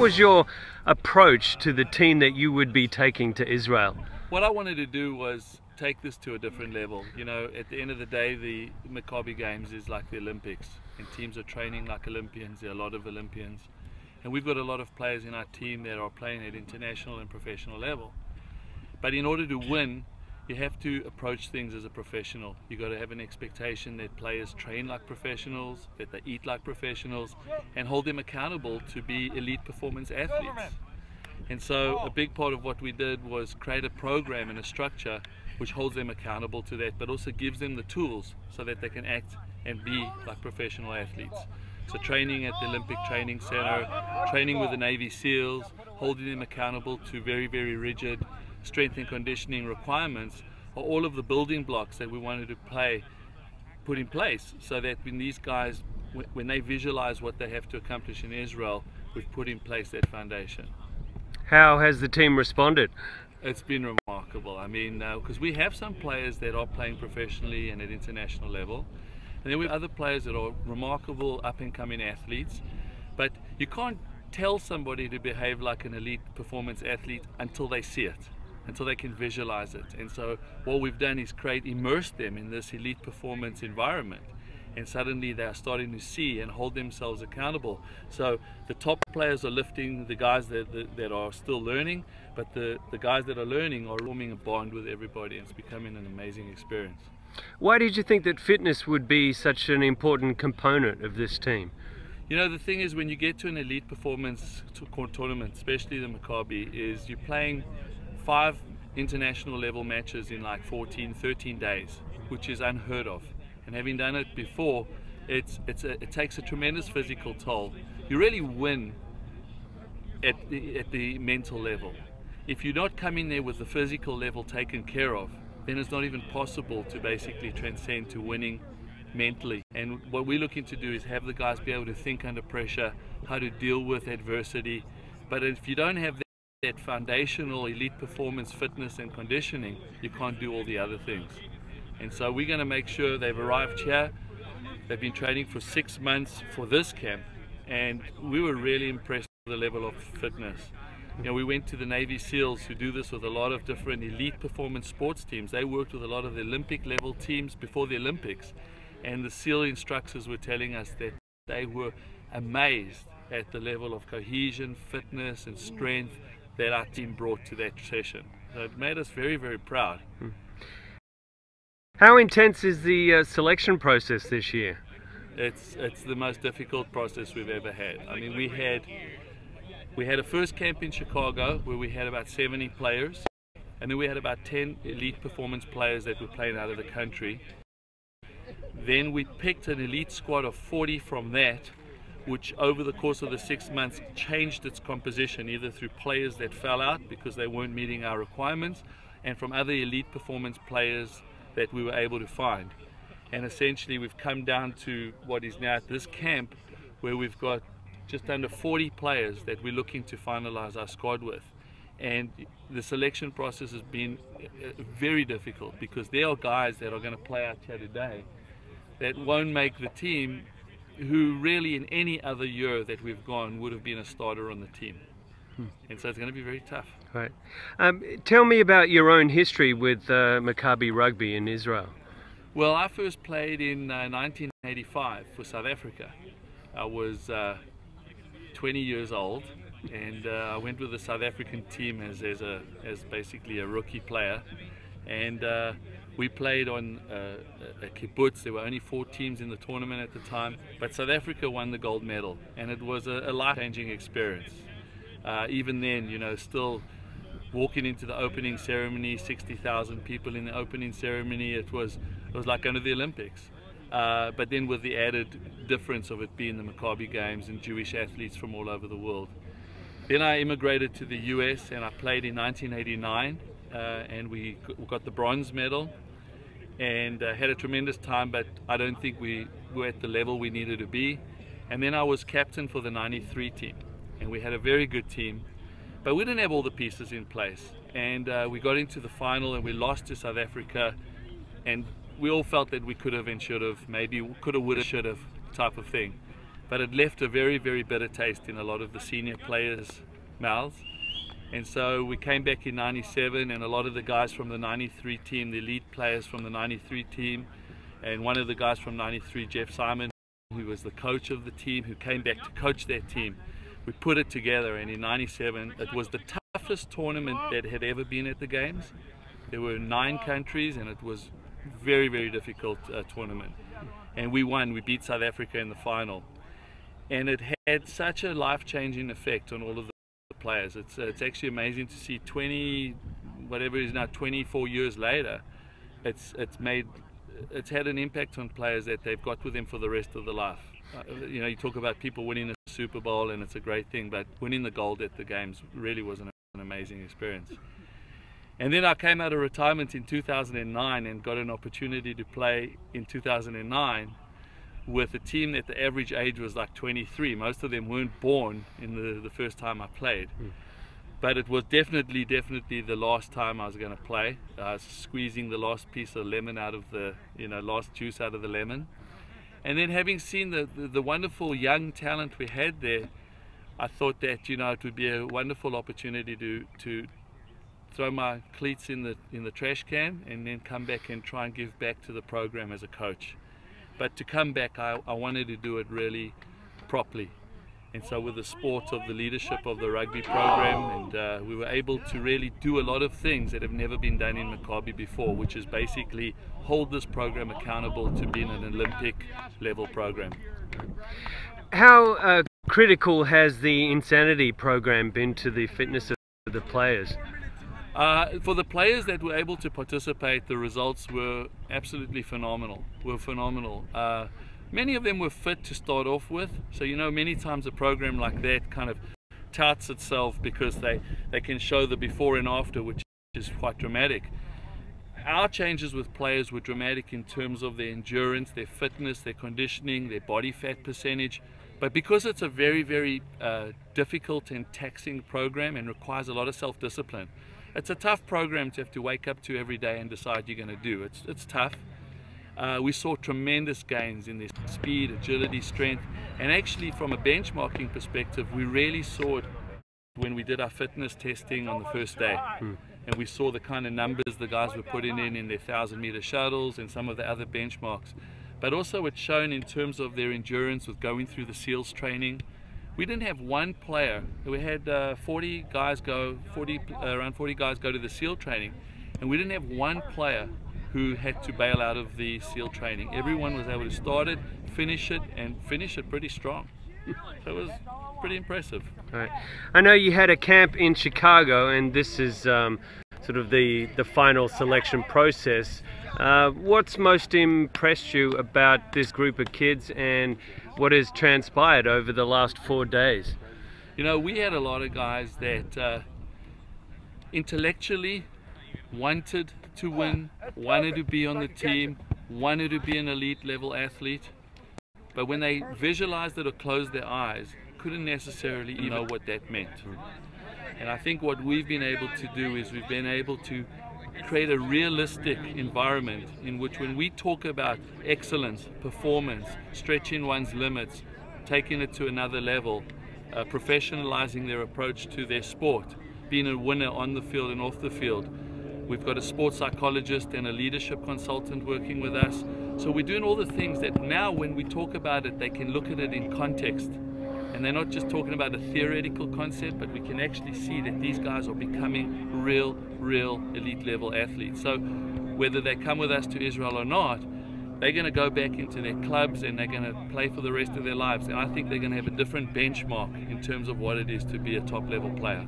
was your approach to the team that you would be taking to Israel? What I wanted to do was take this to a different level. You know, at the end of the day, the Maccabi Games is like the Olympics, and teams are training like Olympians. There are a lot of Olympians, and we've got a lot of players in our team that are playing at international and professional level. But in order to win, you have to approach things as a professional. You've got to have an expectation that players train like professionals, that they eat like professionals, and hold them accountable to be elite performance athletes. And so a big part of what we did was create a program and a structure which holds them accountable to that, but also gives them the tools so that they can act and be like professional athletes. So training at the Olympic Training Center, training with the Navy SEALs, holding them accountable to very, very rigid strength and conditioning requirements are all of the building blocks that we wanted to put in place, so that when these guys, when they visualize what they have to accomplish in Israel, we've put in place that foundation. How has the team responded? It's been remarkable. I mean, because we have some players that are playing professionally and at international level, and then we have other players that are remarkable up-and-coming athletes, but you can't tell somebody to behave like an elite performance athlete until they see it, until they can visualize it. And so what we've done is immerse them in this elite performance environment, and suddenly they are starting to see and hold themselves accountable. So the top players are lifting the guys that are still learning, but the guys that are learning are forming a bond with everybody, and it's becoming an amazing experience. Why did you think that fitness would be such an important component of this team? You know, the thing is, when you get to an elite performance tournament, especially the Maccabi, is you're playing 5 international level matches in like 14, 13 days, which is unheard of. And having done it before, it takes a tremendous physical toll. You really win at the mental level. If you're not coming there with the physical level taken care of, then it's not even possible to basically transcend to winning mentally. And what we're looking to do is have the guys be able to think under pressure, how to deal with adversity. But if you don't have that foundational elite performance, fitness and conditioning, you can't do all the other things. And so we're going to make sure they've arrived here. They've been training for 6 months for this camp, and we were really impressed with the level of fitness. You know, we went to the Navy SEALs, who do this with a lot of different elite performance sports teams. They worked with a lot of the Olympic level teams before the Olympics, and the SEAL instructors were telling us that they were amazed at the level of cohesion, fitness and strength that our team brought to that session. So it made us very, very proud. How intense is the selection process this year? It's the most difficult process we've ever had. I mean, we had a first camp in Chicago where we had about 70 players, and then we had about 10 elite performance players that were playing out of the country. Then we picked an elite squad of 40 from that, which over the course of the 6 months changed its composition, either through players that fell out because they weren't meeting our requirements, and from other elite performance players that we were able to find. And essentially we've come down to what is now at this camp, where we've got just under 40 players that we're looking to finalize our squad with. And the selection process has been very difficult, because there are guys that are going to play out here today that won't make the team, who really in any other year that we've gone would have been a starter on the team. And so it's going to be very tough. Right. Tell me about your own history with Maccabi Rugby in Israel. Well, I first played in 1985 for South Africa. I was 20 years old, and I went with the South African team as basically a rookie player, and we played on a kibbutz. There were only 4 teams in the tournament at the time, but South Africa won the gold medal, and it was a life-changing experience. Even then, you know, still walking into the opening ceremony, 60,000 people in the opening ceremony, it was like going to the Olympics. But then with the added difference of it being the Maccabi Games and Jewish athletes from all over the world. Then I immigrated to the US, and I played in 1989, and we got the bronze medal, and had a tremendous time, but I don't think we were at the level we needed to be. And then I was captain for the 93 team, and we had a very good team, but we didn't have all the pieces in place, and we got into the final and we lost to South Africa, and we all felt that we could have and should have, maybe could have, would have, should have type of thing. but it left a very, very bitter taste in a lot of the senior players' mouths. And so we came back in '97, and a lot of the guys from the '93 team, the elite players from the '93 team, and one of the guys from '93, Jeff Simon, who was the coach of the team, who came back to coach that team, we put it together. And in '97, it was the toughest tournament that had ever been at the Games. There were 9 countries, and it was very, very difficult tournament. And we won. We beat South Africa in the final. And it had such a life-changing effect on all of the players. It's actually amazing to see 24 years later, it's had an impact on players that they've got with them for the rest of their life. You know, you talk about people winning a Super Bowl, and it's a great thing, but winning the gold at the Games really was an amazing experience. And then I came out of retirement in 2009 and got an opportunity to play in 2009 with a team that the average age was like 23. Most of them weren't born in the first time I played. But it was definitely the last time I was going to play. Squeezing the last piece of lemon out of the, last juice out of the lemon. And then having seen the wonderful young talent we had there, I thought that, it would be a wonderful opportunity to throw my cleats in the trash can and then come back and try and give back to the program as a coach. But to come back, I wanted to do it really properly. And so with the support of the leadership of the rugby program, and we were able to really do a lot of things that have never been done in Maccabi before, which is basically hold this program accountable to being an Olympic level program. How critical has the Insanity program been to the fitness of the players? For the players that were able to participate, the results were absolutely phenomenal. Many of them were fit to start off with, so many times a program like that kind of touts itself because they can show the before and after, which is quite dramatic. Our changes with players were dramatic in terms of their endurance, their fitness, their conditioning, their body fat percentage. But because it's a very, very difficult and taxing program and requires a lot of self-discipline, it's a tough program to have to wake up to every day and decide you're going to do. It's tough. We saw tremendous gains in their speed, agility, strength, and actually from a benchmarking perspective, we really saw it when we did our fitness testing on the first day. And we saw the kind of numbers the guys were putting in their 1,000-meter shuttles and some of the other benchmarks. But also it's shown in terms of their endurance with going through the SEALs training. We didn't have one player. We had around 40 guys go to the SEAL training, and we didn't have one player who had to bail out of the SEAL training. Everyone was able to start it, finish it, and finish it pretty strong. So it was pretty impressive. Right. I know you had a camp in Chicago, and this is sort of the final selection process. What's most impressed you about this group of kids and what has transpired over the last 4 days? We had a lot of guys that intellectually wanted to win, wanted to be on the team, wanted to be an elite level athlete, but when they visualized it or closed their eyes, couldn't necessarily know what that meant. And I think what we've been able to do is we've been able to create a realistic environment in which when we talk about excellence, performance, stretching one's limits, taking it to another level, professionalizing their approach to their sport, being a winner on the field and off the field. We've got a sports psychologist and a leadership consultant working with us. So we're doing all the things that now when we talk about it, they can look at it in context. And they're not just talking about a theoretical concept, but we can actually see that these guys are becoming real elite level athletes. So whether they come with us to Israel or not, they're going to go back into their clubs and they're going to play for the rest of their lives. And I think they're going to have a different benchmark in terms of what it is to be a top level player.